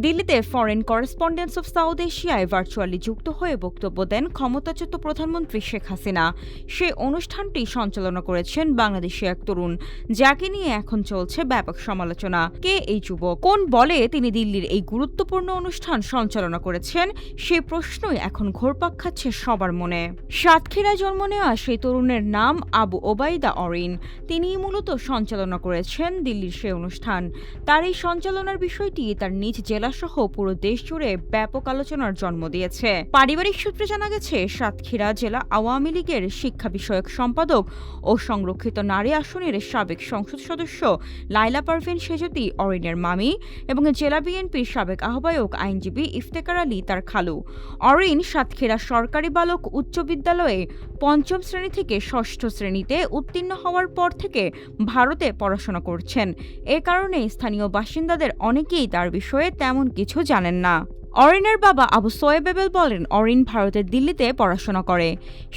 দিল্লিতে foreign correspondents of south এশিয়ায় virtually যুক্ত হয়ে বক্তব্য দেন ক্ষমতাচ্যুত প্রধানমন্ত্রী শেখ হাসিনা। সে অনুষ্ঠানটি সঞ্চালনা করেছেন বাংলাদেশি এক তরুণ, যাকে নিয়ে এখন চলছে ব্যাপক সমালোচনা। কে এই যুবক, কোন বলে তিনি দিল্লির এই গুরুত্বপূর্ণ অনুষ্ঠান সঞ্চালনা করেছেন, সে প্রশ্নই এখন ঘুরপাক খাচ্ছে সবার মনে। সাতক্ষীরায় জন্ম নেওয়া সেই তরুণের নাম আবু ওবায়দা অরিন। তিনিই মূলত সঞ্চালনা করেছেন দিল্লির সেই অনুষ্ঠান। তার এই সঞ্চালনার বিষয়টি তার নিজ জেলাসহ পুরো দেশ জুড়ে ব্যাপক আলোচনার জন্ম দিয়েছে। পারিবারিক সূত্রে জানা গেছে, সাতক্ষীরা জেলা আওয়ামী লীগের শিক্ষা বিষয়ক সম্পাদক ও সংরক্ষিত নারী আসনের সাবেক সংসদ সদস্য লাইলা পারভীন সেজুতি অরিনের মামি এবং জেলা বিএনপির সাবেক আহ্বায়ক আইনজীবী ইফতেখার আলী তার খালু। অরিন সাতক্ষীরা সরকারি বালক উচ্চ বিদ্যালয়ে পঞ্চম শ্রেণী থেকে ষষ্ঠ শ্রেণীতে উত্তীর্ণ হওয়ার পর থেকে ভারতে পড়াশোনা করছেন। এ কারণে স্থানীয় বাসিন্দাদের অনেকেই তার বিষয়ে তেমন কিছু জানেন না। অরিনের বাবা আবু সোয়েবেবেল বলেন, অরিন ভারতের দিল্লিতে পড়াশোনা করে।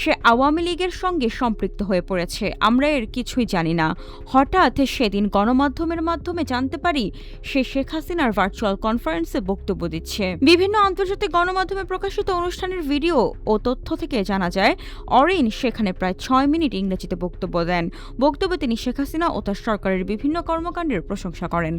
সে আওয়ামী লীগের সঙ্গে সম্পৃক্ত হয়ে পড়েছে। আমরা এর কিছুই জানি না। হঠাৎ সেদিন গণমাধ্যমের মাধ্যমে জানতে পারি সে শেখ হাসিনার ভার্চুয়াল কনফারেন্সে বক্তব্য দিচ্ছে। বিভিন্ন আন্তর্জাতিক গণমাধ্যমে প্রকাশিত অনুষ্ঠানের ভিডিও ও তথ্য থেকে জানা যায়, অরিন সেখানে প্রায় 6 মিনিট ইংরেজিতে বক্তব্য দেন। বক্তব্যে তিনি শেখ হাসিনা ও তার সরকারের বিভিন্ন কর্মকাণ্ডের প্রশংসা করেন।